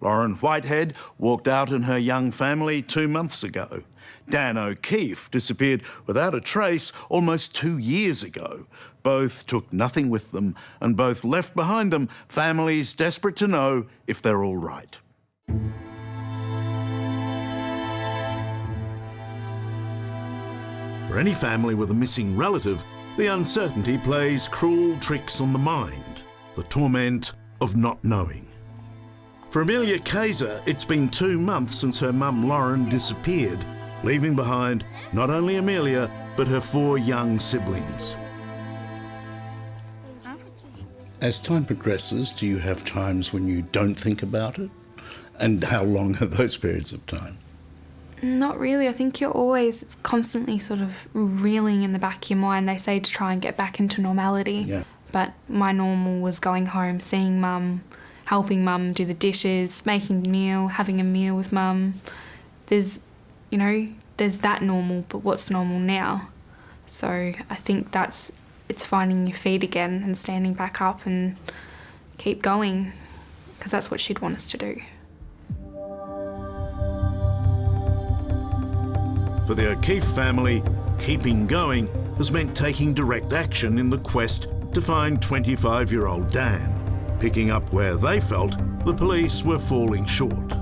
Lorrin Whitehead walked out in her young family 2 months ago. Dan O'Keefe disappeared without a trace almost 2 years ago. Both took nothing with them, and both left behind them families desperate to know if they're all right. For any family with a missing relative, the uncertainty plays cruel tricks on the mind, the torment of not knowing. For Amelia Kayser, it's been 2 months since her mum Lorrin disappeared, leaving behind not only Amelia, but her 4 young siblings. As time progresses, do you have times when you don't think about it? And how long are those periods of time? Not really. I think it's constantly sort of reeling in the back of your mind. They say to try and get back into normality. Yeah. But my normal was going home, seeing mum, helping mum do the dishes, making the meal, having a meal with mum. There's that normal, but what's normal now? So I think it's finding your feet again and standing back up and keep going, because that's what she'd want us to do. For the O'Keefe family, keeping going has meant taking direct action in the quest to find 25-year-old Dan, picking up where they felt the police were falling short.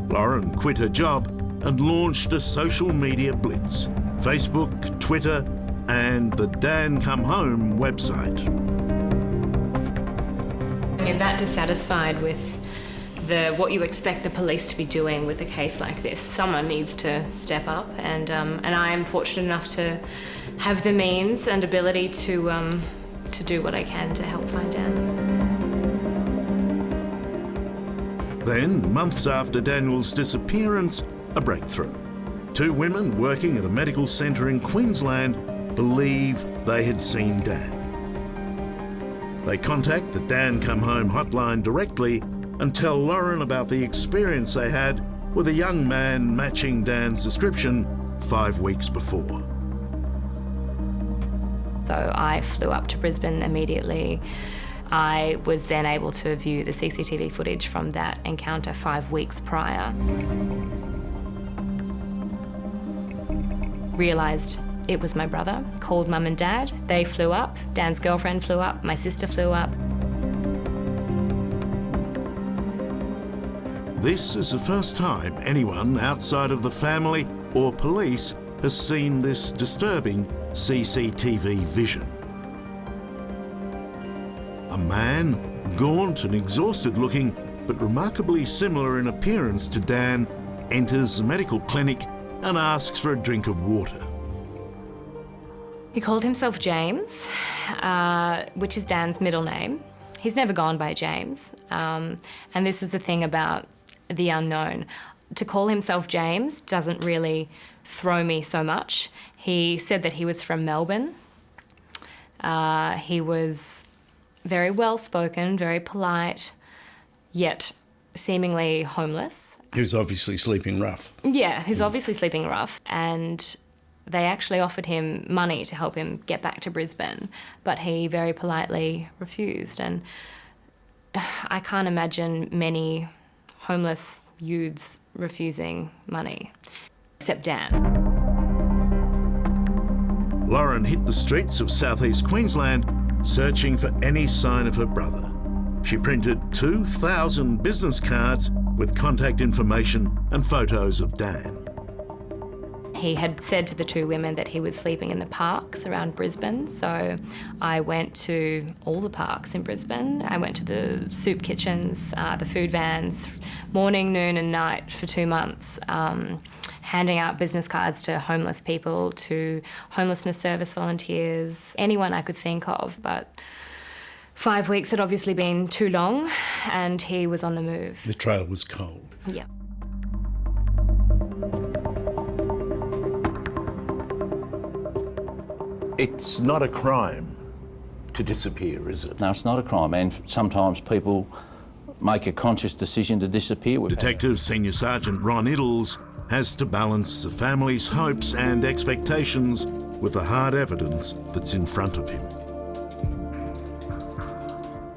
Lorrin quit her job and launched a social media blitz: Facebook, Twitter, and the Dan Come Home website. You're that dissatisfied with what you expect the police to be doing with a case like this. Someone needs to step up, and I am fortunate enough to have the means and ability to do what I can to help find Dan. Then, months after Daniel's disappearance, a breakthrough. 2 women working at a medical centre in Queensland believe they had seen Dan. They contact the Dan Come Home hotline directly and tell Lorrin about the experience they had with a young man matching Dan's description 5 weeks before. So I flew up to Brisbane immediately. I was then able to view the CCTV footage from that encounter 5 weeks prior. Realised it was my brother, called mum and dad. They flew up, Dan's girlfriend flew up, my sister flew up. This is the first time anyone outside of the family or police has seen this disturbing CCTV vision. A man, gaunt and exhausted looking, but remarkably similar in appearance to Dan, enters the medical clinic and asks for a drink of water. He called himself James, which is Dan's middle name. He's never gone by James. And this is the thing about the unknown. To call himself James doesn't really throw me so much. He said that he was from Melbourne. He was very well-spoken, very polite, yet seemingly homeless. He was obviously sleeping rough. Yeah, he's obviously sleeping rough, and they actually offered him money to help him get back to Brisbane, but he very politely refused. And I can't imagine many homeless youths refusing money, except Dan. Lorrin hit the streets of southeast Queensland searching for any sign of her brother. She printed 2,000 business cards with contact information and photos of Dan. He had said to the 2 women that he was sleeping in the parks around Brisbane, so I went to all the parks in Brisbane. I went to the soup kitchens, the food vans, morning, noon and night for 2 months, handing out business cards to homeless people, to homelessness service volunteers, anyone I could think of. But 5 weeks had obviously been too long, and he was on the move. The trail was cold. Yeah. It's not a crime to disappear, is it? No, it's not a crime, and sometimes people make a conscious decision to disappear. Detective Senior Sergeant Ron Iddles has to balance the family's hopes and expectations with the hard evidence that's in front of him.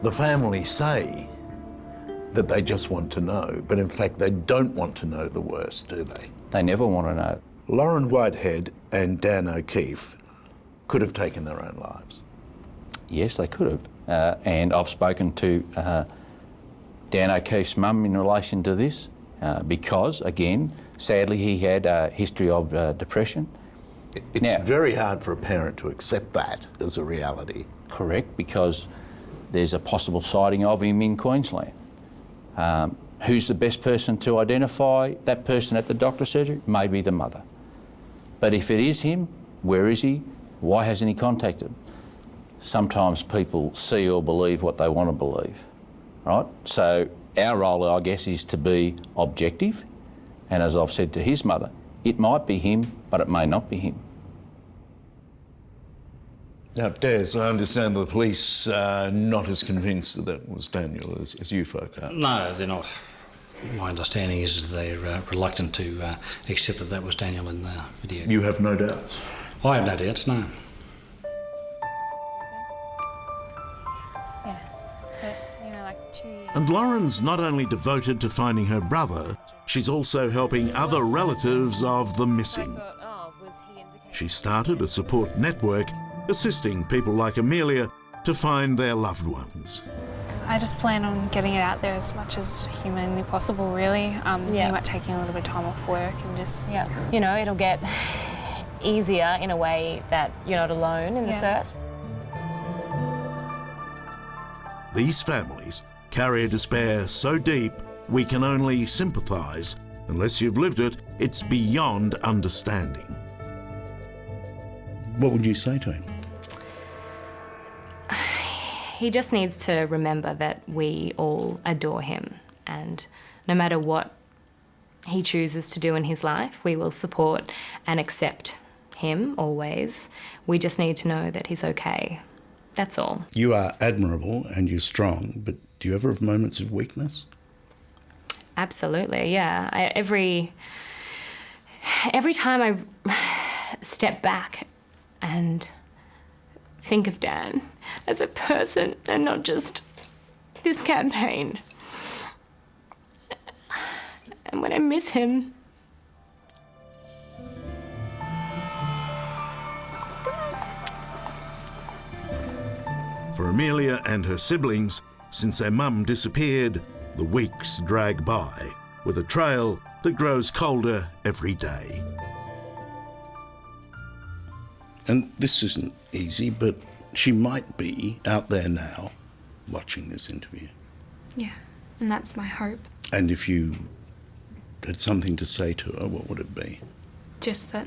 The family say that they just want to know, but in fact they don't want to know the worst, do they? They never want to know. Lorrin Whitehead and Dan O'Keefe could have taken their own lives. Yes, they could have. And I've spoken to Dan O'Keefe's mum in relation to this because, again, sadly he had a history of depression. It's very hard for a parent to accept that as a reality. Correct, because there's a possible sighting of him in Queensland. Who's the best person to identify that person at the doctor's surgery? Maybe the mother. But if it is him, where is he? Why hasn't he contacted? Sometimes people see or believe what they want to believe, right? So our role, I guess, is to be objective. And as I've said to his mother, it might be him, but it may not be him. Now, Des, I understand the police are not as convinced that that was Daniel as you folk are. No, they're not. My understanding is that they're reluctant to accept that that was Daniel in the video. You have no doubts? I have no doubts, no. Yeah, but, you know, like 2 years. And Lauren's not only devoted to finding her brother, she's also helping other relatives of the missing. She started a support network assisting people like Amelia to find their loved ones. I just plan on getting it out there as much as humanly possible, really. Pretty much taking a little bit of time off work and just... Yeah. You know, it'll get easier in a way that you're not alone in the search. These families carry a despair so deep we can only sympathise. Unless you've lived it, it's beyond understanding. What would you say to him? He just needs to remember that we all adore him, and no matter what he chooses to do in his life, we will support and accept him always. We just need to know that he's okay. That's all. You are admirable and you're strong, but do you ever have moments of weakness? Absolutely, yeah. Every time I step back and think of Dan as a person and not just this campaign. And when I miss him, For Amelia and her siblings, since their mum disappeared, the weeks drag by, with a trail that grows colder every day. And this isn't easy, but she might be out there now watching this interview. Yeah, and that's my hope. And if you had something to say to her, what would it be? Just that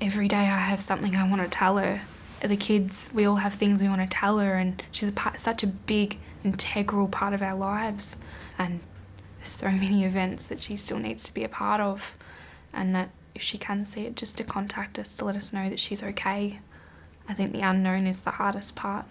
every day I have something I want to tell her. The kids, we all have things we want to tell her, and she's such a big, integral part of our lives. And there's so many events that she still needs to be a part of, and that if she can see it, just to contact us to let us know that she's okay. I think the unknown is the hardest part.